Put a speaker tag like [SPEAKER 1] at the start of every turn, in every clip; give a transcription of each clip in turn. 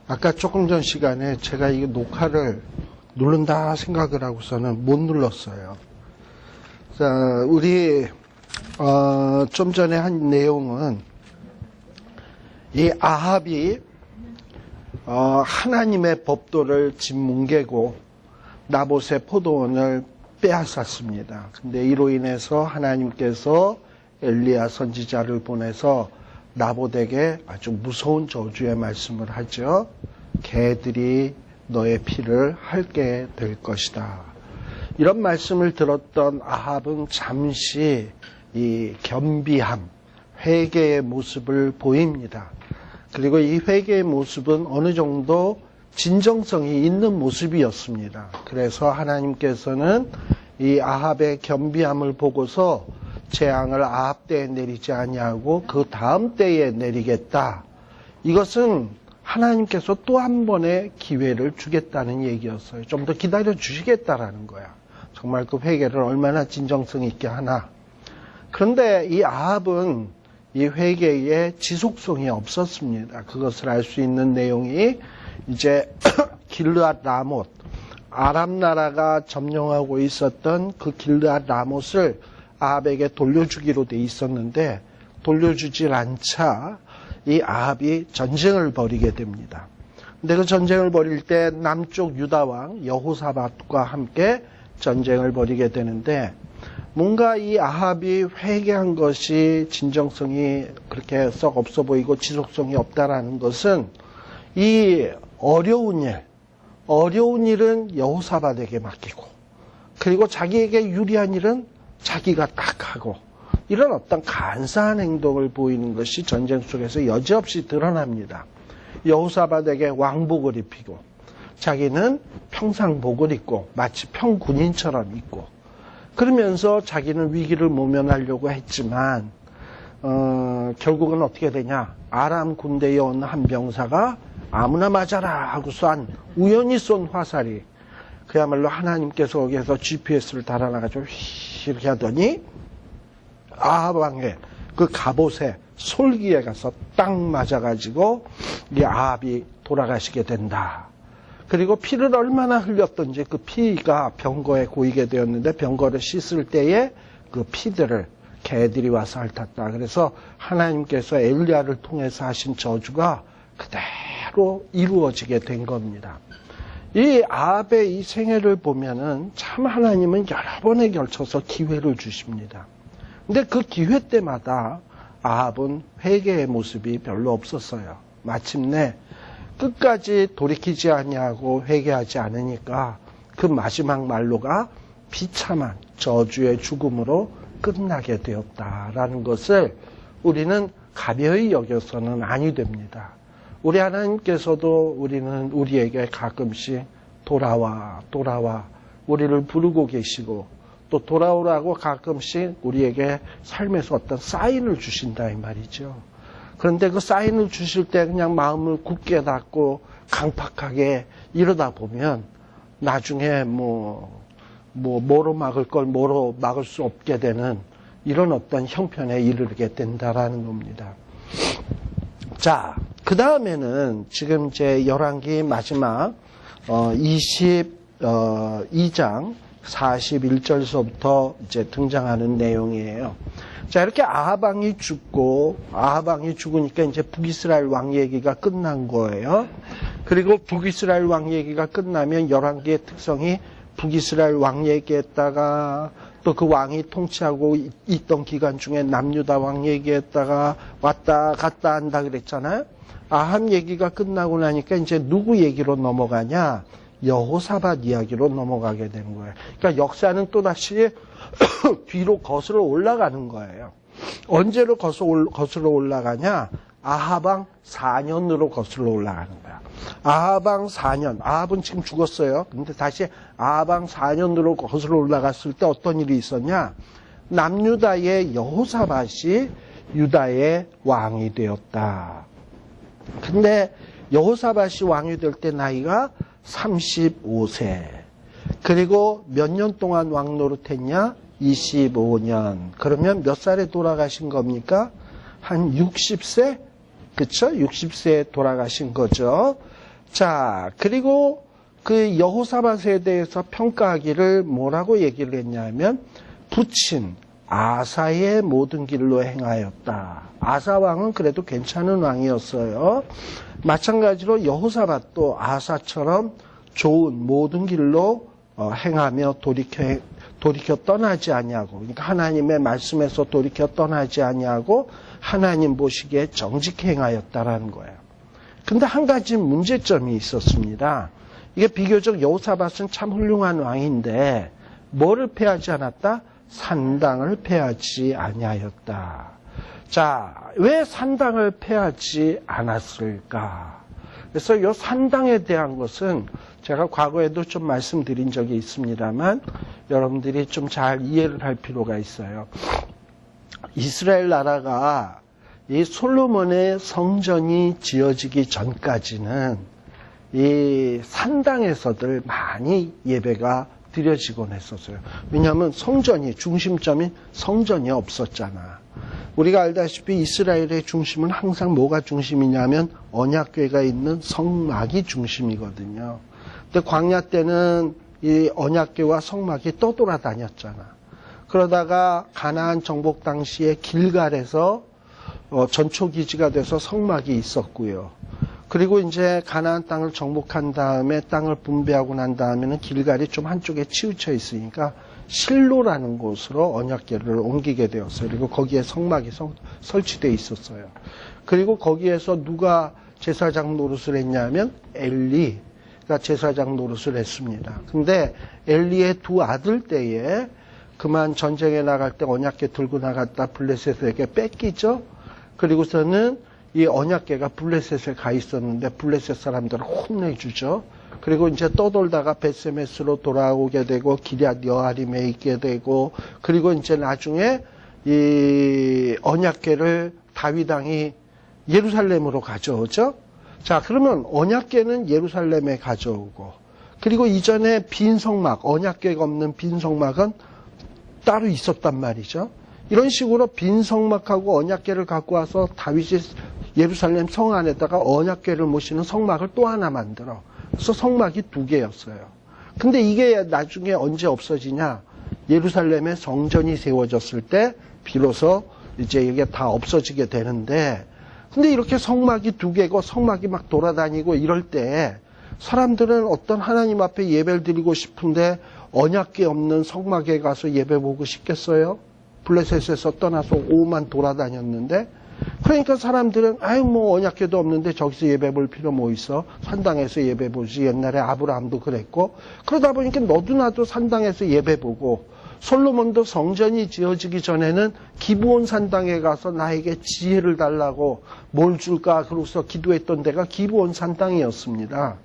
[SPEAKER 1] 아까 조금 전 시간에 제가 이 녹화를 누른다 생각을 하고서는 못 눌렀어요. 자, 우리 좀 전에 한 내용은 이 아합이 하나님의 법도를 짓뭉개고 나봇의 포도원을 빼앗았습니다. 근데 이로 인해서 하나님께서 엘리야 선지자를 보내서 나봇에게 아주 무서운 저주의 말씀을 하죠. 개들이 너의 피를 핥게 될 것이다. 이런 말씀을 들었던 아합은 잠시 이 겸비함, 회개의 모습을 보입니다. 그리고 이 회개의 모습은 어느 정도 진정성이 있는 모습이었습니다. 그래서 하나님께서는 이 아합의 겸비함을 보고서 재앙을 아합 때에 내리지 아니하고 그 다음 때에 내리겠다. 이것은 하나님께서 또 한 번의 기회를 주겠다는 얘기였어요. 좀 더 기다려 주시겠다라는 거야. 정말 그 회개를 얼마나 진정성 있게 하나. 그런데 이 아합은 이 회개에 지속성이 없었습니다. 그것을 알 수 있는 내용이 이제 길르앗 라못, 아람 나라가 점령하고 있었던 그 길르앗 라못을 아합에게 돌려주기로 돼 있었는데 돌려주질 않자 이 아합이 전쟁을 벌이게 됩니다. 근데 그 전쟁을 벌일 때 남쪽 유다 왕 여호사밧과 함께 전쟁을 벌이게 되는데 뭔가 이 아합이 회개한 것이 진정성이 그렇게 썩 없어 보이고 지속성이 없다라는 것은 이 어려운 일은 여호사밧에게 맡기고 그리고 자기에게 유리한 일은 자기가 딱 하고 이런 어떤 간사한 행동을 보이는 것이 전쟁 속에서 여지없이 드러납니다. 여호사밧에게 왕복을 입히고 자기는 평상복을 입고 마치 평군인처럼 입고 그러면서 자기는 위기를 모면하려고 했지만 결국은 어떻게 되냐. 아람 군대에 온 한 병사가 아무나 맞아라 하고 우연히 쏜 화살이 그야말로 하나님께서 거기에서 GPS를 달아놔가지고 이렇게 하더니 아합 왕의 그 갑옷에 솔기에 가서 딱 맞아가지고 이 아합이 돌아가시게 된다. 그리고 피를 얼마나 흘렸던지 그 피가 병거에 고이게 되었는데 병거를 씻을 때에 그 피들을 개들이 와서 핥았다. 그래서 하나님께서 엘리야를 통해서 하신 저주가 그대로 이루어지게 된 겁니다. 이 아합의 이 생애를 보면은 참 하나님은 여러 번에 걸쳐서 기회를 주십니다. 근데 그 기회 때마다 아합은 회개의 모습이 별로 없었어요. 마침내 끝까지 돌이키지 아니하고 회개하지 않으니까 그 마지막 말로가 비참한 저주의 죽음으로 끝나게 되었다라는 것을 우리는 가벼이 여겨서는 아니 됩니다. 우리 하나님께서도 우리에게 가끔씩 돌아와 우리를 부르고 계시고 또 돌아오라고 가끔씩 우리에게 삶에서 어떤 사인을 주신다 이 말이죠. 그런데 그 사인을 주실 때 그냥 마음을 굳게 닫고 강팍하게 이러다 보면 나중에 뭐로 막을 걸 뭐로 막을 수 없게 되는 이런 어떤 형편에 이르게 된다라는 겁니다. 자, 그 다음에는 지금 이제 열왕기 마지막 22장 41절서부터 이제 등장하는 내용이에요. 자, 이렇게 아합 왕이 죽으니까 이제 북이스라엘 왕 얘기가 끝난 거예요. 그리고 북이스라엘 왕 얘기가 끝나면 열왕기의 특성이 북이스라엘 왕 얘기했다가 또 그 왕이 통치하고 있던 기간 중에 남유다 왕 얘기했다가 왔다 갔다 한다 그랬잖아요. 아합 얘기가 끝나고 나니까 이제 누구 얘기로 넘어가냐? 여호사밧 이야기로 넘어가게 된 거예요. 그러니까 역사는 또다시 뒤로 거슬러 올라가는 거예요. 언제로 거슬러 올라가냐? 아합왕 4년으로 거슬러 올라가는 거야. 아합왕 4년. 아합은 지금 죽었어요. 근데 다시 아합왕 4년으로 거슬러 올라갔을 때 어떤 일이 있었냐? 남유다의 여호사밧이 유다의 왕이 되었다. 근데 여호사밧이 왕이 될 때 나이가 35세. 그리고 몇 년 동안 왕 노릇했냐? 25년. 그러면 몇 살에 돌아가신 겁니까? 한 60세 그쵸? 60세에 돌아가신 거죠. 자, 그리고 그 여호사밧에 대해서 평가하기를 뭐라고 얘기를 했냐면 부친 아사의 모든 길로 행하였다. 아사 왕은 그래도 괜찮은 왕이었어요. 마찬가지로 여호사밧도 아사처럼 좋은 모든 길로 행하며 돌이켜 떠나지 아니하고, 그러니까 하나님의 말씀에서 돌이켜 떠나지 아니하고 하나님 보시기에 정직히 행하였다라는 거예요. 근데 한 가지 문제점이 있었습니다. 이게 비교적 여호사밧은 참 훌륭한 왕인데 뭐를 패하지 않았다? 산당을 패하지 아니하였다. 자, 왜 산당을 패하지 않았을까? 그래서 이 산당에 대한 것은 제가 과거에도 좀 말씀드린 적이 있습니다만 여러분들이 좀 잘 이해를 할 필요가 있어요. 이스라엘 나라가 이 솔로몬의 성전이 지어지기 전까지는 이 산당에서들 많이 예배가 드려지곤 했었어요. 왜냐하면 성전이, 중심점이 성전이 없었잖아. 우리가 알다시피 이스라엘의 중심은 항상 뭐가 중심이냐면 언약궤가 있는 성막이 중심이거든요. 근데 광야 때는 이 언약궤와 성막이 떠돌아다녔잖아. 그러다가 가나안 정복 당시에 길갈에서 전초기지가 돼서 성막이 있었고요. 그리고 이제 가나안 땅을 정복한 다음에 땅을 분배하고 난 다음에는 길갈이 좀 한쪽에 치우쳐 있으니까 실로라는 곳으로 언약궤를 옮기게 되었어요. 그리고 거기에 성막이 설치되어 있었어요. 그리고 거기에서 누가 제사장 노릇을 했냐면 엘리가 제사장 노릇을 했습니다. 근데 엘리의 두 아들 때에 그만 전쟁에 나갈 때 언약궤 들고 나갔다 블레셋에게 뺏기죠. 그리고서는 이 언약궤가 블레셋에 가 있었는데 블레셋 사람들을 혼내주죠. 그리고 이제 떠돌다가 벳세메스로 돌아오게 되고 기럇 여아림에 있게 되고, 그리고 이제 나중에 이 언약궤를 다윗 왕이 예루살렘으로 가져오죠. 자, 그러면 언약궤는 예루살렘에 가져오고, 그리고 이전에 빈 성막, 언약궤가 없는 빈 성막은 따로 있었단 말이죠. 이런 식으로 빈 성막하고 언약궤를 갖고 와서 다윗이 예루살렘 성 안에다가 언약궤를 모시는 성막을 또 하나 만들어. 그래서 성막이 두 개였어요. 근데 이게 나중에 언제 없어지냐? 예루살렘에 성전이 세워졌을 때 비로소 이제 이게 다 없어지게 되는데, 근데 이렇게 성막이 두 개고 성막이 막 돌아다니고 이럴 때 사람들은 어떤 하나님 앞에 예배를 드리고 싶은데 언약궤 없는 성막에 가서 예배 보고 싶겠어요? 블레셋에서 떠나서 오만 돌아다녔는데, 그러니까 사람들은 아유 뭐 언약궤도 없는데 저기서 예배 볼 필요 뭐 있어? 산당에서 예배 보지. 옛날에 아브라함도 그랬고. 그러다 보니까 너도 나도 산당에서 예배 보고, 솔로몬도 성전이 지어지기 전에는 기브온 산당에 가서 나에게 지혜를 달라고 뭘 줄까 그러고서 기도했던 데가 기브온 산당이었습니다.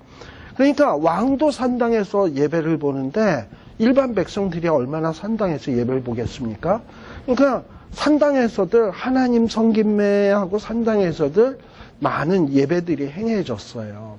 [SPEAKER 1] 그러니까 왕도 산당에서 예배를 보는데 일반 백성들이 얼마나 산당에서 예배를 보겠습니까? 그러니까 산당에서들 하나님 섬김매하고 산당에서들 많은 예배들이 행해졌어요.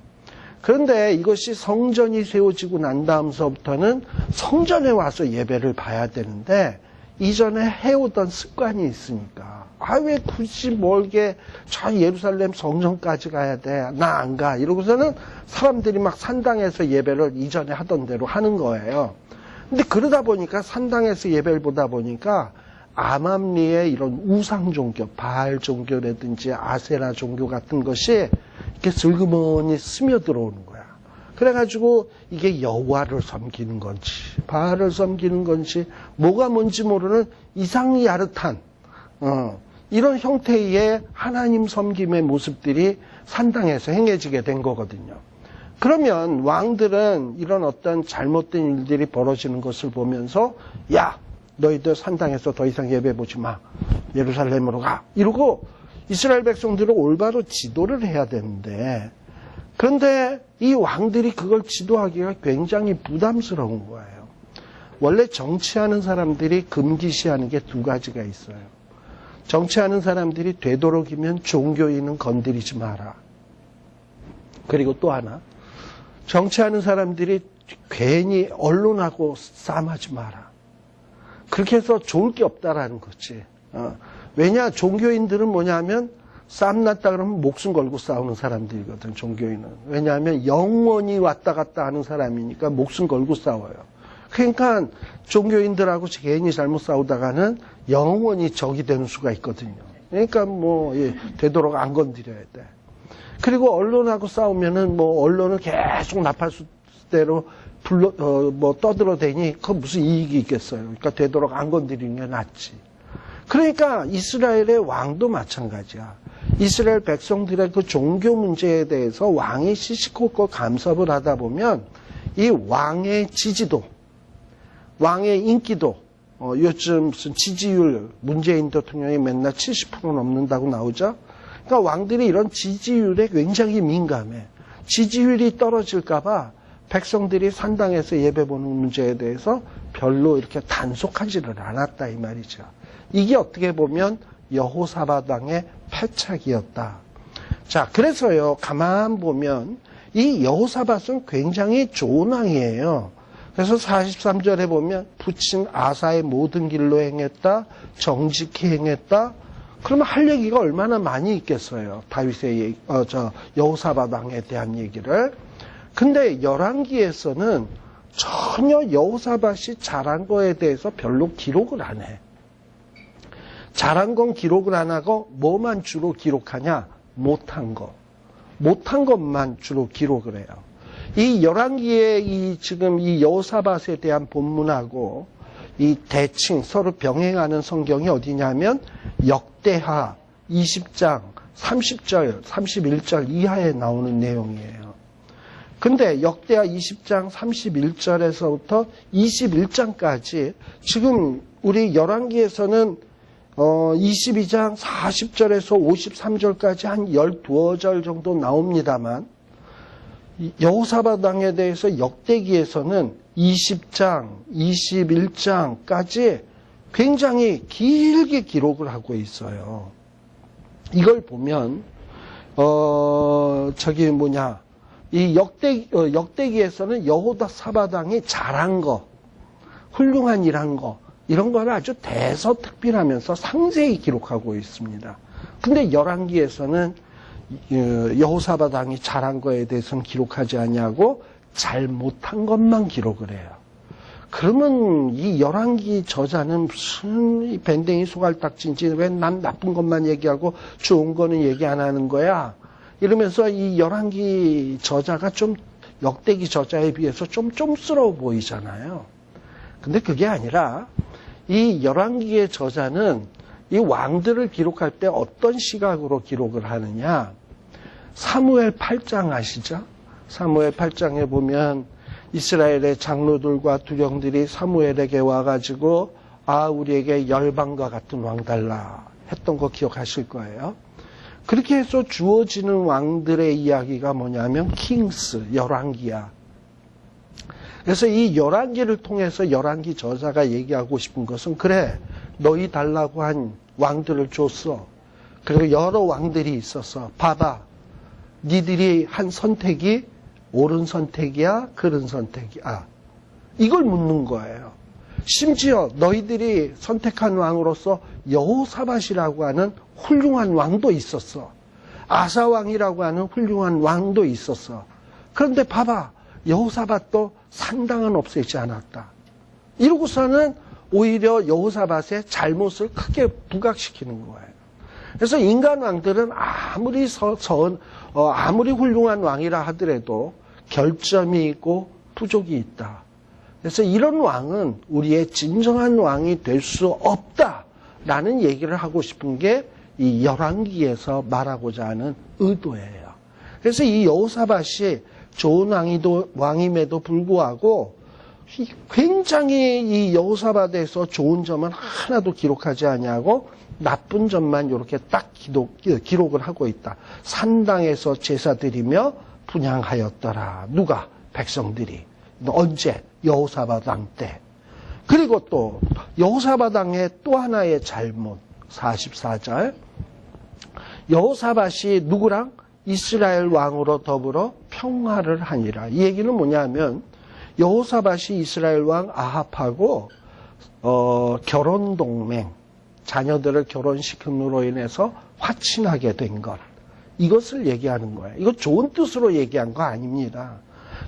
[SPEAKER 1] 그런데 이것이 성전이 세워지고 난 다음서부터는 성전에 와서 예배를 봐야 되는데 이전에 해오던 습관이 있으니까 왜 굳이 멀게 저 예루살렘 성전까지 가야 돼? 나 안 가. 이러고서는 사람들이 막 산당에서 예배를 이전에 하던 대로 하는 거예요. 근데 그러다 보니까 산당에서 예배를 보다 보니까 암암리의 이런 우상 종교, 바알 종교라든지 아세라 종교 같은 것이 이렇게 슬그머니 스며들어오는 거야. 그래가지고 이게 여호와를 섬기는 건지 바알을 섬기는 건지 뭐가 뭔지 모르는 이상이 야릇한 이런 형태의 하나님 섬김의 모습들이 산당에서 행해지게 된 거거든요. 그러면 왕들은 이런 어떤 잘못된 일들이 벌어지는 것을 보면서 야, 너희들 산당에서 더 이상 예배 보지 마. 예루살렘으로 가. 이러고 이스라엘 백성들을 올바로 지도를 해야 되는데, 그런데 이 왕들이 그걸 지도하기가 굉장히 부담스러운 거예요. 원래 정치하는 사람들이 금기시하는 게 두 가지가 있어요. 정치하는 사람들이 되도록이면 종교인은 건드리지 마라. 그리고 또 하나, 정치하는 사람들이 괜히 언론하고 싸움하지 마라. 그렇게 해서 좋을 게 없다라는 거지. 왜냐, 종교인들은 뭐냐면 싸움 났다 그러면 목숨 걸고 싸우는 사람들이거든, 종교인은. 왜냐하면 영원히 왔다 갔다 하는 사람이니까 목숨 걸고 싸워요. 그러니까 종교인들하고 개인이 잘못 싸우다가는 영원히 적이 되는 수가 있거든요. 그러니까 되도록 안 건드려야 돼. 그리고 언론하고 싸우면은 언론은 계속 나팔수대로 떠들어대니 그거 무슨 이익이 있겠어요. 그러니까 되도록 안 건드리는 게 낫지. 그러니까 이스라엘의 왕도 마찬가지야. 이스라엘 백성들의 그 종교 문제에 대해서 왕이 시시콜콜 감섭을 하다 보면 이 왕의 지지도, 왕의 인기도, 요즘 무슨 지지율, 문재인 대통령이 맨날 70% 넘는다고 나오죠? 그러니까 왕들이 이런 지지율에 굉장히 민감해. 지지율이 떨어질까봐 백성들이 산당에서 예배 보는 문제에 대해서 별로 이렇게 단속하지를 않았다, 이 말이죠. 이게 어떻게 보면 여호사밧 왕의 패착이었다. 자, 그래서요, 가만 보면 이 여호사밧은 굉장히 좋은 왕이에요. 그래서 43절에 보면 부친 아사의 모든 길로 행했다, 정직히 행했다. 그러면 할 얘기가 얼마나 많이 있겠어요. 다윗의 여호사밧 왕에 대한 얘기를. 근데 열왕기에서는 전혀 여호사밧이 잘한 거에 대해서 별로 기록을 안 해. 잘한 건 기록을 안 하고 뭐만 주로 기록하냐? 못한 거. 못한 것만 주로 기록을 해요. 이 열왕기에 지금 이 여호사밧에 대한 본문하고 이 대칭 서로 병행하는 성경이 어디냐면 역대하 20장 30절, 31절 이하에 나오는 내용이에요. 근데 역대하 20장 31절에서부터 21장까지 지금 우리 열왕기에서는 22장 40절에서 53절까지 한 12절 정도 나옵니다만 여호사밧 왕에 대해서 역대기에서는 20장, 21장까지 굉장히 길게 기록을 하고 있어요. 이걸 보면 이 역대기에서는 여호사밧 왕이 잘한 거, 훌륭한 일한 거 이런 거를 아주 대서특필하면서 상세히 기록하고 있습니다. 근데 열왕기에서는 여호사밧 왕이 잘한 거에 대해서는 기록하지 않냐고 잘못한 것만 기록을 해요. 그러면 이 열왕기 저자는 무슨 밴댕이 소갈딱지인지 왜 난 나쁜 것만 얘기하고 좋은 거는 얘기 안 하는 거야? 이러면서 이 열왕기 저자가 좀 역대기 저자에 비해서 좀 쫌스러워 보이잖아요. 근데 그게 아니라 이 열왕기의 저자는 이 왕들을 기록할 때 어떤 시각으로 기록을 하느냐? 사무엘 8장 아시죠? 사무엘 8장에 보면 이스라엘의 장로들과 두령들이 사무엘에게 와가지고 우리에게 열방과 같은 왕 달라 했던 거 기억하실 거예요. 그렇게 해서 주어지는 왕들의 이야기가 뭐냐면 킹스, 열왕기야. 그래서 이 열왕기를 통해서 열왕기 저자가 얘기하고 싶은 것은 그래, 너희 달라고 한 왕들을 줬어. 그리고 여러 왕들이 있었어. 봐봐. 니들이 한 선택이 옳은 선택이야? 그른 선택이야? 이걸 묻는 거예요. 심지어 너희들이 선택한 왕으로서 여호사밧이라고 하는 훌륭한 왕도 있었어. 아사왕이라고 하는 훌륭한 왕도 있었어. 그런데 봐봐. 여호사밧도 산당은 없애지 않았다. 이러고서는 오히려 여호사밧의 잘못을 크게 부각시키는 거예요. 그래서 인간 왕들은 아무리 훌륭한 왕이라 하더라도 결점이 있고 부족이 있다. 그래서 이런 왕은 우리의 진정한 왕이 될 수 없다라는 얘기를 하고 싶은 게 이 열왕기에서 말하고자 하는 의도예요. 그래서 이 여호사밧이 좋은 왕임에도 불구하고 굉장히 이 여호사밧에서 좋은 점은 하나도 기록하지 아니하고 나쁜 점만 이렇게 딱 기록을 하고 있다. 산당에서 제사 드리며 분향하였더라. 누가? 백성들이. 언제? 여호사밧 왕 때. 그리고 또 여호사밧 왕의 또 하나의 잘못 44절 여호사밧이 누구랑? 이스라엘 왕으로 더불어 평화를 하니라. 이 얘기는 뭐냐면 여호사밧이 이스라엘 왕 아합하고 결혼 동맹, 자녀들을 결혼시킴으로 인해서 화친하게 된 것. 이것을 얘기하는 거예요. 이거 좋은 뜻으로 얘기한 거 아닙니다.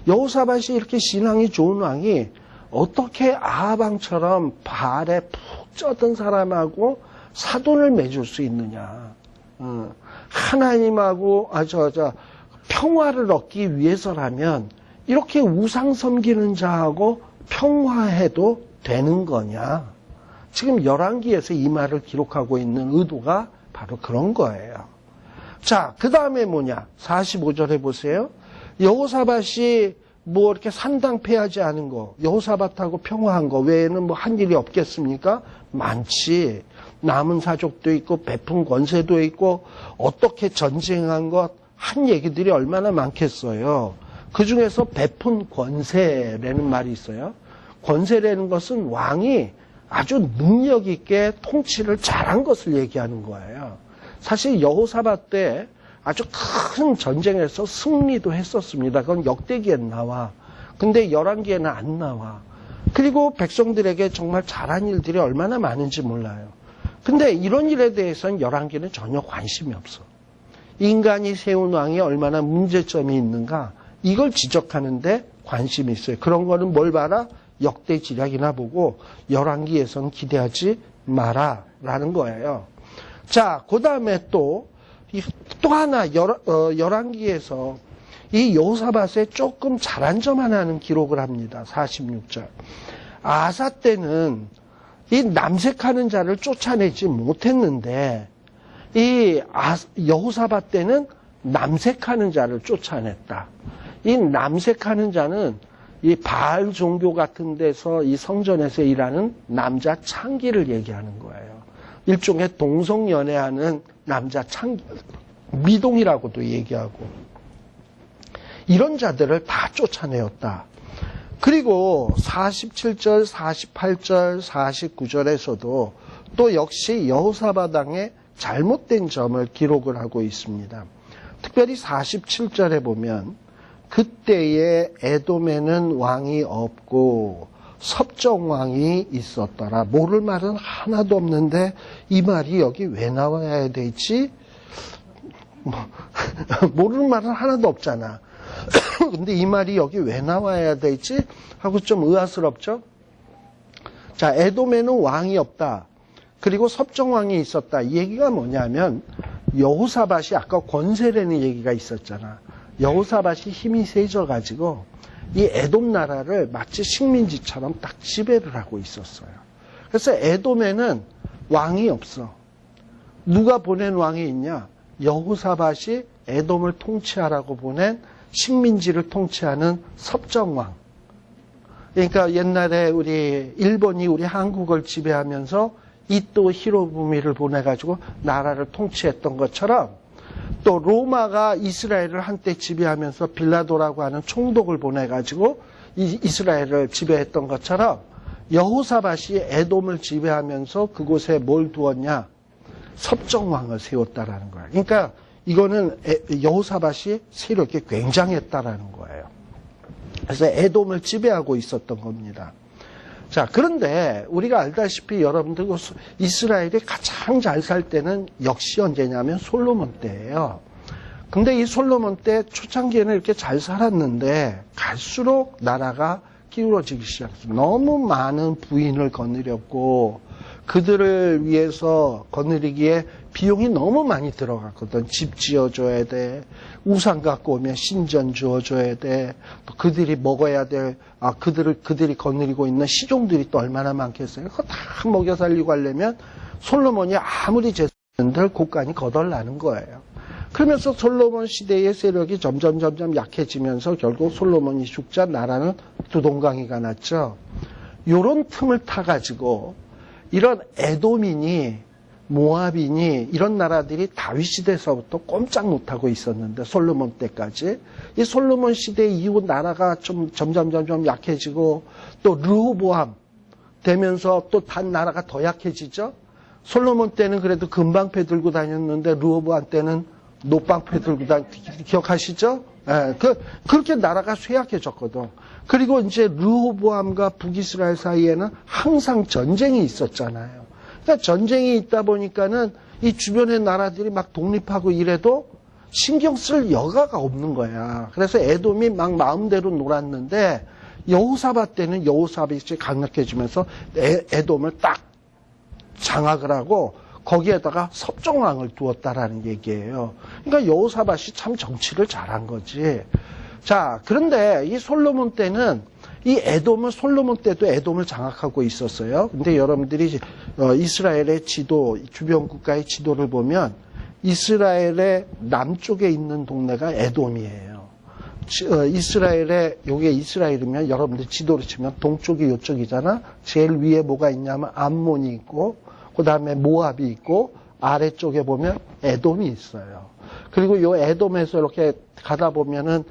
[SPEAKER 1] 여호사밧이 이렇게 신앙이 좋은 왕이 어떻게 아합 왕처럼 바알에 푹 쪄든 사람하고 사돈을 맺을 수 있느냐. 하나님하고 평화를 얻기 위해서라면 이렇게 우상 섬기는 자하고 평화해도 되는 거냐. 지금 열왕기에서 이 말을 기록하고 있는 의도가 바로 그런 거예요. 자, 그 다음에 뭐냐. 45절에 보세요. 여호사밧이 뭐 이렇게 산당패하지 않은 거, 여호사밧하고 평화한 거 외에는 뭐 한 일이 없겠습니까? 많지. 남은 사족도 있고 베푼 권세도 있고 어떻게 전쟁한 것 한 얘기들이 얼마나 많겠어요. 그 중에서 베푼 권세라는 말이 있어요. 권세라는 것은 왕이 아주 능력 있게 통치를 잘한 것을 얘기하는 거예요. 사실 여호사밧 때 아주 큰 전쟁에서 승리도 했었습니다. 그건 역대기엔 나와. 근데 열왕기에는 안 나와. 그리고 백성들에게 정말 잘한 일들이 얼마나 많은지 몰라요. 근데 이런 일에 대해서는 열왕기는 전혀 관심이 없어. 인간이 세운 왕이 얼마나 문제점이 있는가 이걸 지적하는데 관심이 있어요. 그런 거는 뭘 봐라? 역대지략이나 보고 열왕기에서는 기대하지 마라라는 거예요. 자, 그 다음에 또 하나 열왕기에서 이 여호사밧에 조금 잘한 점 하나는 기록을 합니다. 46절. 아사 때는 이 남색하는 자를 쫓아내지 못했는데 이 여호사밧 때는 남색하는 자를 쫓아냈다. 이 남색하는 자는 이 바알 종교 같은 데서 이 성전에서 일하는 남자 창기를 얘기하는 거예요. 일종의 동성연애하는 남자 창기, 미동이라고도 얘기하고 이런 자들을 다 쫓아내었다. 그리고 47절, 48절, 49절에서도 또 역시 여호사밧 왕의 잘못된 점을 기록을 하고 있습니다. 특별히 47절에 보면 그때에 에돔에는 왕이 없고 섭정왕이 있었더라. 모를 말은 하나도 없는데 이 말이 여기 왜 나와야 되지? 모르는 말은 하나도 없잖아. 근데 이 말이 여기 왜 나와야 되지? 하고 좀 의아스럽죠? 자, 에돔에는 왕이 없다. 그리고 섭정왕이 있었다. 이 얘기가 뭐냐면 여호사밧이 아까 권세라는 얘기가 있었잖아. 여호사밧이 힘이 세져가지고 이 에돔 나라를 마치 식민지처럼 딱 지배를 하고 있었어요. 그래서 에돔에는 왕이 없어. 누가 보낸 왕이 있냐? 여호사밧이 에돔을 통치하라고 보낸 식민지를 통치하는 섭정왕. 그러니까 옛날에 우리 일본이 우리 한국을 지배하면서 이토 히로부미를 보내가지고 나라를 통치했던 것처럼 또 로마가 이스라엘을 한때 지배하면서 빌라도라고 하는 총독을 보내가지고 이스라엘을 지배했던 것처럼 여호사밧이 에돔을 지배하면서 그곳에 뭘 두었냐? 섭정왕을 세웠다라는 거예요. 그러니까 이거는 여호사밧이 세력이 굉장했다라는 거예요. 그래서 에돔을 지배하고 있었던 겁니다. 자, 그런데 우리가 알다시피 여러분들 이스라엘이 가장 잘 살 때는 역시 언제냐면 솔로몬 때예요. 근데 이 솔로몬 때 초창기에는 이렇게 잘 살았는데 갈수록 나라가 기울어지기 시작했어요. 너무 많은 부인을 거느렸고 그들을 위해서 거느리기에 비용이 너무 많이 들어갔거든. 집 지어줘야 돼. 우상 갖고 오면 신전 주어줘야 돼. 또 그들이 먹어야 될, 그들이 거느리고 있는 시종들이 또 얼마나 많겠어요. 그거 다 먹여 살리고 하려면 솔로몬이 아무리 재산들 곳간이 거덜나는 거예요. 그러면서 솔로몬 시대의 세력이 점점 약해지면서 결국 솔로몬이 죽자 나라는 두동강이가 났죠. 요런 틈을 타가지고 이런 에돔이니 모압이니 이런 나라들이 다윗 시대에서부터 꼼짝 못하고 있었는데 솔로몬 때까지 이 솔로몬 시대 이후 나라가 좀 점점 약해지고 또 르호보암 되면서 또 단 나라가 더 약해지죠. 솔로몬 때는 그래도 금방패 들고 다녔는데 르호보암 때는 노방패 들고 기억하시죠? 예, 그렇게 나라가 쇠약해졌거든. 그리고 이제 르호보암과 북이스라엘 사이에는 항상 전쟁이 있었잖아요. 그러니까 전쟁이 있다 보니까는 이 주변의 나라들이 막 독립하고 이래도 신경 쓸 여가가 없는 거야. 그래서 에돔이 막 마음대로 놀았는데 여호사밧 때는 여호사밧이 강력해지면서 에돔을 딱 장악을 하고 거기에다가 섭정왕을 두었다라는 얘기예요. 그러니까 여호사밧이 참 정치를 잘한 거지. 자, 그런데 이 솔로몬 때는 이 에돔은 솔로몬 때도 에돔을 장악하고 있었어요. 근데 여러분들이 이스라엘의 지도, 주변 국가의 지도를 보면 이스라엘의 남쪽에 있는 동네가 에돔이에요. 이스라엘의, 요게 이스라엘이면 여러분들 지도로 치면 동쪽이 요쪽이잖아. 제일 위에 뭐가 있냐면 암몬이 있고, 그 다음에 모압이 있고, 아래쪽에 보면 에돔이 있어요. 그리고 요 에돔에서 이렇게 가다 보면은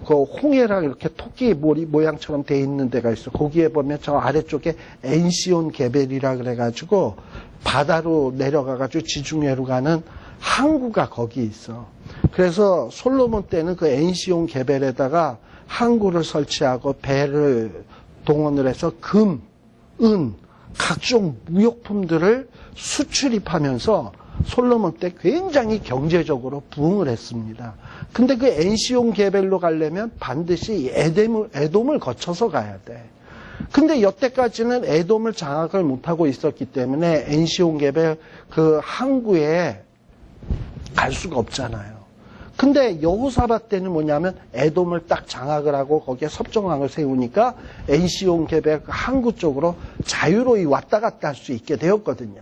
[SPEAKER 1] 그 홍해랑 이렇게 토끼 머리 모양처럼 돼 있는 데가 있어. 거기에 보면 저 아래쪽에 엔시온 게벨이라 그래가지고 바다로 내려가가지고 지중해로 가는 항구가 거기 있어. 그래서 솔로몬 때는 그 엔시온 게벨에다가 항구를 설치하고 배를 동원을 해서 금, 은, 각종 무역품들을 수출입하면서 솔로몬 때 굉장히 경제적으로 부흥을 했습니다. 근데 그 엔시온 게벨로 가려면 반드시 에돔을 거쳐서 가야 돼. 근데 여태까지는 에돔을 장악을 못하고 있었기 때문에 엔시온 게벨 그 항구에 갈 수가 없잖아요. 근데 여호사밧 때는 뭐냐면 에돔을 딱 장악을 하고 거기에 섭정왕을 세우니까 엔시온 게벨 그 항구 쪽으로 자유로이 왔다 갔다 할 수 있게 되었거든요.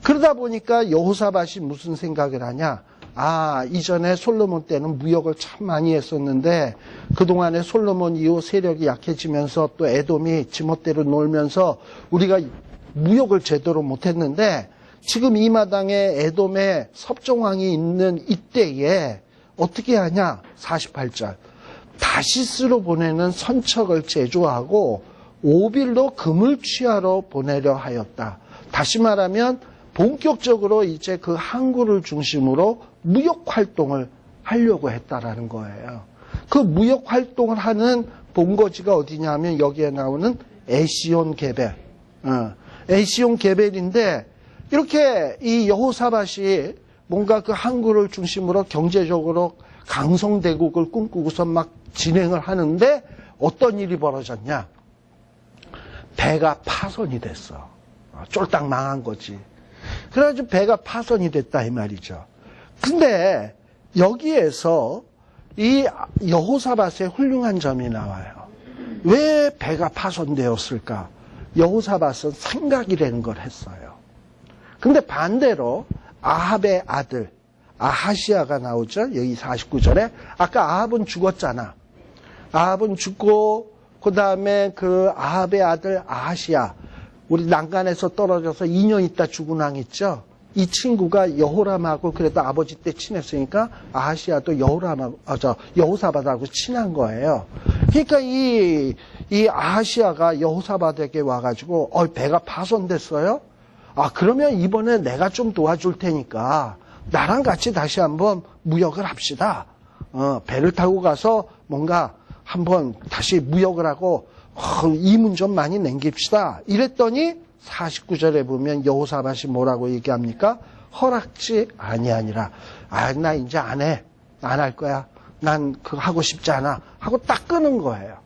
[SPEAKER 1] 그러다 보니까 여호사밧이 무슨 생각을 하냐? 아, 이전에 솔로몬 때는 무역을 참 많이 했었는데 그동안에 솔로몬 이후 세력이 약해지면서 또 에돔이 지멋대로 놀면서 우리가 무역을 제대로 못했는데 지금 이 마당에 에돔에 섭정왕이 있는 이때에 어떻게 하냐? 48절. 다시스로 보내는 선척을 제조하고 오빌로 금을 취하러 보내려 하였다. 다시 말하면 본격적으로 이제 그 항구를 중심으로 무역 활동을 하려고 했다라는 거예요. 그 무역 활동을 하는 본거지가 어디냐면 여기에 나오는 에시온 게벨. 에시온 게벨인데 이렇게 이 여호사밧이 뭔가 그 항구를 중심으로 경제적으로 강성대국을 꿈꾸고서 막 진행을 하는데 어떤 일이 벌어졌냐? 배가 파손이 됐어. 쫄딱 망한 거지. 그래가지고 배가 파손이 됐다 이 말이죠. 근데 여기에서 이 여호사밧의 훌륭한 점이 나와요. 왜 배가 파손되었을까? 여호사밧은 생각이라는 걸 했어요. 근데 반대로 아합의 아들 아하시아가 나오죠. 여기 49절에 아까 아합은 죽었잖아. 아합은 죽고 그 다음에 그 아합의 아들 아하시아 우리 난간에서 떨어져서 2년 있다 죽은 왕 있죠. 이 친구가 여호람하고 그래도 아버지 때 친했으니까 아하시아도 여호사밧하고 친한 거예요. 그러니까 이 아하시아가 여호사밧에게 와가지고 배가 파손됐어요. 아 그러면 이번에 내가 좀 도와줄 테니까 나랑 같이 다시 한번 무역을 합시다. 배를 타고 가서 뭔가 한번 다시 무역을 하고 이문 좀 많이 남깁시다. 이랬더니 49절에 보면 여호사밧이 뭐라고 얘기합니까? 허락지 아니하니라. 나 이제 안 해. 안 할 거야. 난 그거 하고 싶지 않아. 하고 딱 끄는 거예요.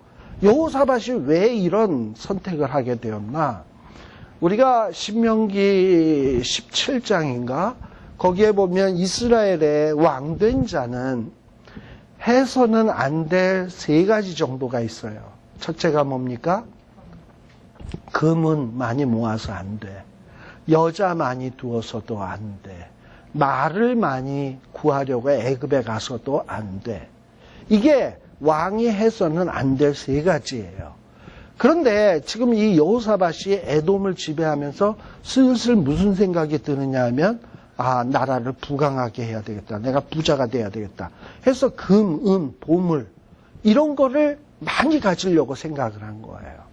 [SPEAKER 1] 여호사밧이 왜 이런 선택을 하게 되었나? 우리가 신명기 17장인가? 거기에 보면 이스라엘의 왕된 자는 해서는 안 될 3가지 정도가 있어요. 첫째가 뭡니까? 금은 많이 모아서 안 돼. 여자 많이 두어서도 안 돼. 말을 많이 구하려고 애굽에 가서도 안 돼. 이게 왕이 해서는 안 될 3가지예요. 그런데 지금 이 여호사밧이 에돔을 지배하면서 슬슬 무슨 생각이 드느냐 하면 나라를 부강하게 해야 되겠다. 내가 부자가 돼야 되겠다. 해서 금, 은, 보물 이런 거를 많이 가지려고 생각을 한 거예요.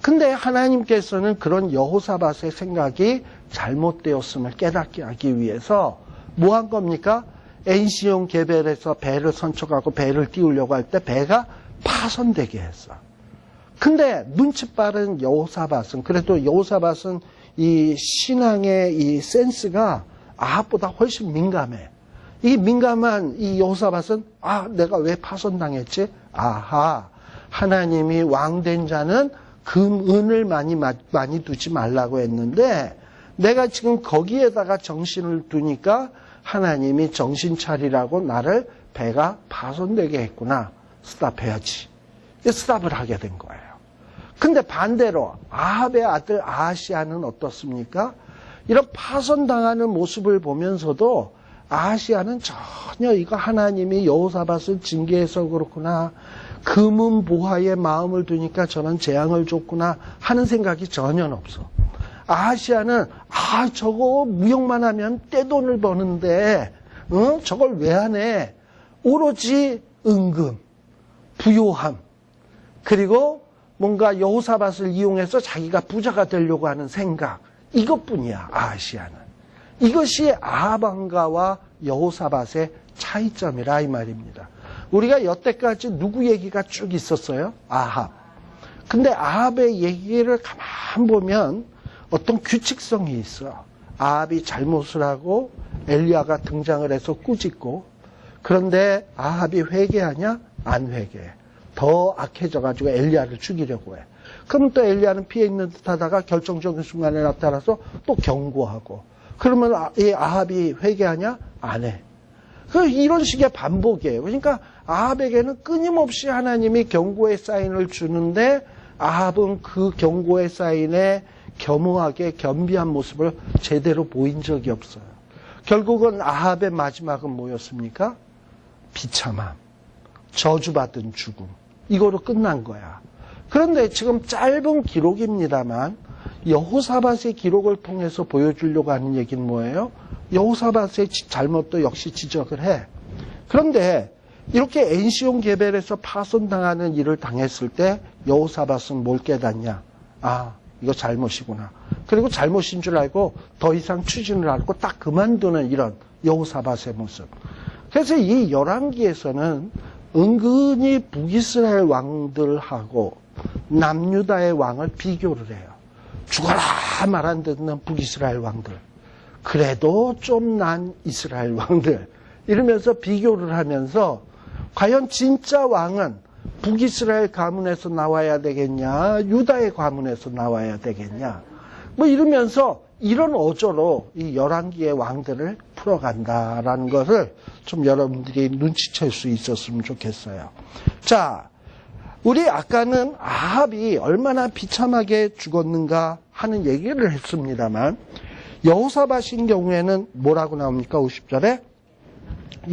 [SPEAKER 1] 근데 하나님께서는 그런 여호사밧의 생각이 잘못되었음을 깨닫게 하기 위해서 뭐 한 겁니까? 엔시온 게벨에서 배를 선척하고 배를 띄우려고 할 때 배가 파손되게 했어. 근데 눈치 빠른 여호사밧은 그래도 여호사밧은 이 신앙의 이 센스가 아합보다 훨씬 민감해. 이 민감한 이 여호사밧은 내가 왜 파손당했지? 하나님이 왕된 자는 금은을 많이 두지 말라고 했는데 내가 지금 거기에다가 정신을 두니까 하나님이 정신 차리라고 나를 배가 파손되게 했구나. 스탑해야지. 스탑을 하게 된 거예요. 근데 반대로 아합의 아들 아하시아는 어떻습니까? 이런 파손당하는 모습을 보면서도 아하시아는 전혀 이거 하나님이 여호사밧을 징계해서 그렇구나. 금은 보화에 마음을 두니까 저는 재앙을 줬구나 하는 생각이 전혀 없어. 아하시아는 저거 무역만 하면 떼돈을 버는데 저걸 왜 하네. 오로지 은금, 부요함, 그리고 뭔가 여호사밧을 이용해서 자기가 부자가 되려고 하는 생각, 이것뿐이야. 아하시아는. 이것이 아합 왕가와 여호사밧의 차이점이라 이 말입니다. 우리가 여태까지 누구 얘기가 쭉 있었어요? 아합. 근데 아합의 얘기를 가만 보면 어떤 규칙성이 있어. 아합이 잘못을 하고 엘리야가 등장을 해서 꾸짖고, 그런데 아합이 회개하냐? 안 회개해. 더 악해져가지고 엘리야를 죽이려고 해. 그럼 또 엘리야는 피해 있는 듯 하다가 결정적인 순간에 나타나서 또 경고하고. 그러면 이 아합이 회개하냐? 안 해. 이런 식의 반복이에요. 그러니까 아합에게는 끊임없이 하나님이 경고의 사인을 주는데 아합은 그 경고의 사인에 겸허하게 겸비한 모습을 제대로 보인 적이 없어요. 결국은 아합의 마지막은 뭐였습니까? 비참함, 저주받은 죽음. 이거로 끝난 거야. 그런데 지금 짧은 기록입니다만 여호사밧의 기록을 통해서 보여주려고 하는 얘기는 뭐예요? 여호사밧의 잘못도 역시 지적을 해. 그런데 이렇게 엔시온 게벨에서 파손당하는 일을 당했을 때 여호사밧은 뭘 깨닫냐? 이거 잘못이구나. 그리고 잘못인 줄 알고 더 이상 추진을 하고 딱 그만두는 이런 여호사밧의 모습. 그래서 이 열왕기에서는 은근히 북이스라엘 왕들하고 남유다의 왕을 비교를 해요. 죽어라 말 안 듣는 북이스라엘 왕들. 그래도 좀 난 이스라엘 왕들. 이러면서 비교를 하면서 과연 진짜 왕은 북이스라엘 가문에서 나와야 되겠냐, 유다의 가문에서 나와야 되겠냐, 이러면서 이런 어조로 이 열왕기의 왕들을 풀어간다라는 것을 좀 여러분들이 눈치챌 수 있었으면 좋겠어요. 자, 우리 아까는 아합이 얼마나 비참하게 죽었는가 하는 얘기를 했습니다만 여호사밧인 경우에는 뭐라고 나옵니까? 50절에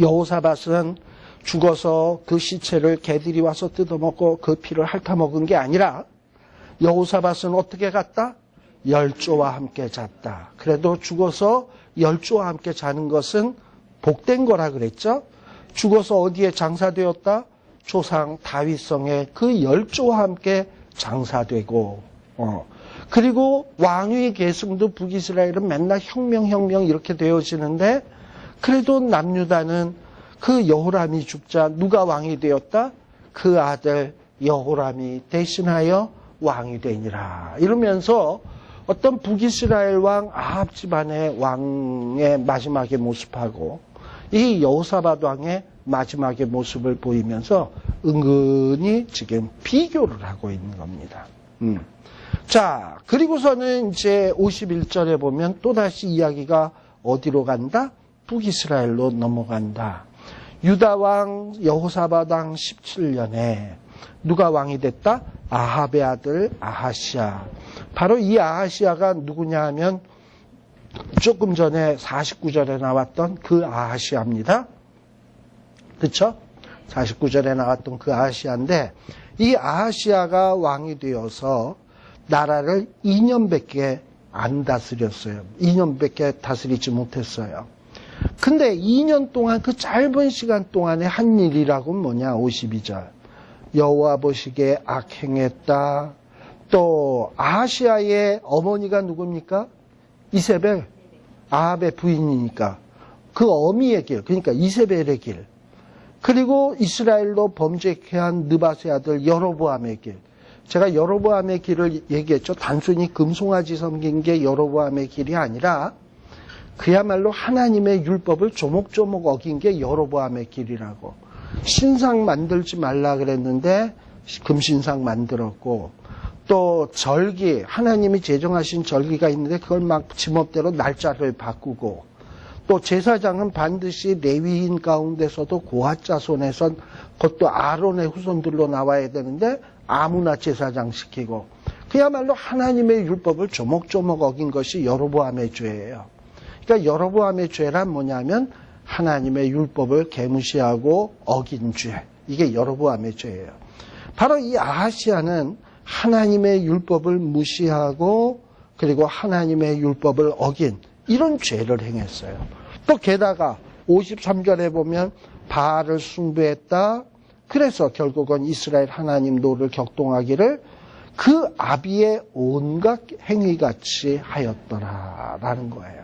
[SPEAKER 1] 여호사밧은 죽어서 그 시체를 개들이 와서 뜯어먹고 그 피를 핥아먹은 게 아니라 여호사밧은 어떻게 갔다? 열조와 함께 잤다. 그래도 죽어서 열조와 함께 자는 것은 복된 거라 그랬죠? 죽어서 어디에 장사되었다? 조상 다윗성에 그 열조와 함께 장사되고, 그리고 왕위 계승도 북이스라엘은 맨날 혁명 이렇게 되어지는데 그래도 남유다는 그 여호람이 죽자 누가 왕이 되었다? 그 아들 여호람이 대신하여 왕이 되니라. 이러면서 어떤 북이스라엘 왕 아합 집안의 왕의 마지막의 모습하고 이 여호사밧 왕의 마지막의 모습을 보이면서 은근히 지금 비교를 하고 있는 겁니다. 자, 그리고서는 이제 51절에 보면 또다시 이야기가 어디로 간다? 북이스라엘로 넘어간다. 유다 왕 여호사밧 왕 17년에 누가 왕이 됐다? 아합의 아들 아하시아. 바로 이 아하시아가 누구냐 하면 조금 전에 49절에 나왔던 그 아하시아입니다. 그렇죠? 49절에 나왔던 그 아하시아인데 이 아하시아가 왕이 되어서 나라를 2년밖에 안 다스렸어요. 2년밖에 다스리지 못했어요. 근데 2년 동안 그 짧은 시간 동안에 한 일이라고는 뭐냐? 52절. 여호와 보시기에 악행했다. 또 아하시아의 어머니가 누굽니까? 이세벨. 아합의 부인이니까. 그 어미의 길, 그러니까 이세벨의 길. 그리고 이스라엘로 범죄케 한 느밧의 아들 여로보암의 길. 제가 여로보암의 길을 얘기했죠. 단순히 금송아지 섬긴 게 여로보암의 길이 아니라 그야말로 하나님의 율법을 조목조목 어긴 게 여로보암의 길이라고. 신상 만들지 말라 그랬는데 금신상 만들었고, 또 절기, 하나님이 제정하신 절기가 있는데 그걸 막 지멋대로 날짜를 바꾸고, 또 제사장은 반드시 레위인 가운데서도 고핫 자손에서 그것도 아론의 후손들로 나와야 되는데 아무나 제사장 시키고, 그야말로 하나님의 율법을 조목조목 어긴 것이 여로보암의 죄예요. 그러니까 여로보암의 죄란 뭐냐면 하나님의 율법을 개무시하고 어긴 죄. 이게 여로보암의 죄예요. 바로 이 아하시아는 하나님의 율법을 무시하고 그리고 하나님의 율법을 어긴 이런 죄를 행했어요. 또 게다가 53절에 보면 바알을 숭배했다. 그래서 결국은 이스라엘 하나님 노를 격동하기를 그 아비의 온갖 행위같이 하였더라라는 거예요.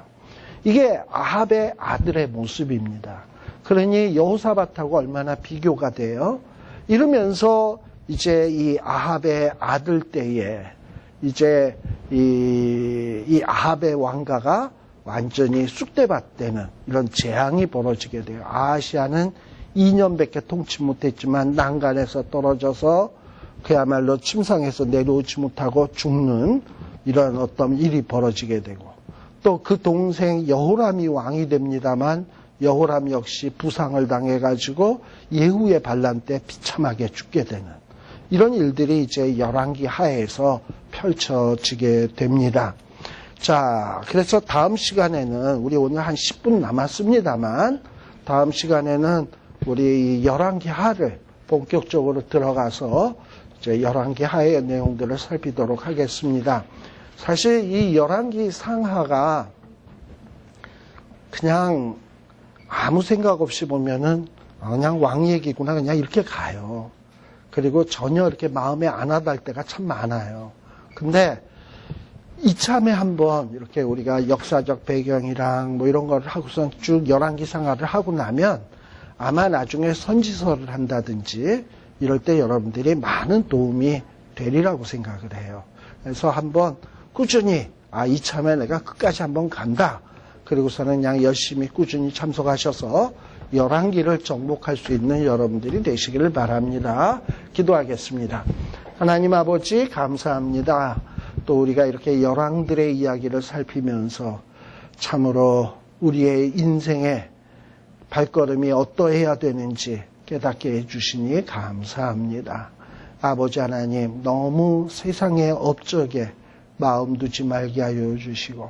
[SPEAKER 1] 이게 아합의 아들의 모습입니다. 그러니 여호사밧하고 얼마나 비교가 돼요? 이러면서 이제 이 아합의 아들 때에 이제 이 아합의 왕가가 완전히 쑥대밭되는 이런 재앙이 벌어지게 돼요. 아하시아는 2년밖에 통치 못했지만 난간에서 떨어져서 그야말로 침상에서 내려오지 못하고 죽는 이런 어떤 일이 벌어지게 되고, 또 그 동생 여호람이 왕이 됩니다만 여호람 역시 부상을 당해가지고 예후의 반란 때 비참하게 죽게 되는 이런 일들이 이제 열왕기 하에서 펼쳐지게 됩니다. 자, 그래서 다음 시간에는 우리 오늘 한 10분 남았습니다만 다음 시간에는 우리 열왕기 하를 본격적으로 들어가서 이제 열왕기 하의 내용들을 살피도록 하겠습니다. 사실 이 열왕기 상하가 그냥 아무 생각 없이 보면은 그냥 왕 얘기구나 그냥 이렇게 가요. 그리고 전혀 이렇게 마음에 안 와닿을 때가 참 많아요. 근데 이참에 한번 이렇게 우리가 역사적 배경이랑 뭐 이런 걸 하고선 쭉 열왕기 상하를 하고 나면 아마 나중에 선지서를 한다든지 이럴 때 여러분들이 많은 도움이 되리라고 생각을 해요. 그래서 한번 꾸준히 이참에 내가 끝까지 한번 간다. 그리고서는 그냥 열심히 꾸준히 참석하셔서 열왕기를 정복할 수 있는 여러분들이 되시기를 바랍니다. 기도하겠습니다. 하나님 아버지 감사합니다. 또 우리가 이렇게 열왕들의 이야기를 살피면서 참으로 우리의 인생의 발걸음이 어떠해야 되는지 깨닫게 해주시니 감사합니다. 아버지 하나님, 너무 세상의 업적에 마음 두지 말게 하여 주시고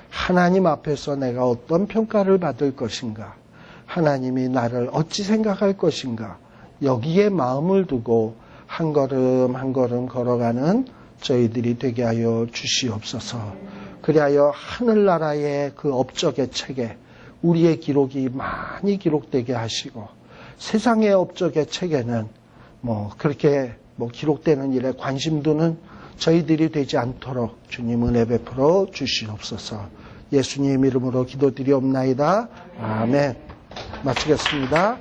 [SPEAKER 1] 하나님 앞에서 내가 어떤 평가를 받을 것인가, 하나님이 나를 어찌 생각할 것인가, 여기에 마음을 두고 한 걸음 한 걸음 걸어가는 저희들이 되게 하여 주시옵소서. 그리하여 하늘나라의 그 업적의 책에 우리의 기록이 많이 기록되게 하시고 세상의 업적의 책에는 그렇게 기록되는 일에 관심 두는 저희들이 되지 않도록 주님 은혜 베풀어 주시옵소서. 예수님 이름으로 기도드리옵나이다. 아멘. 마치겠습니다.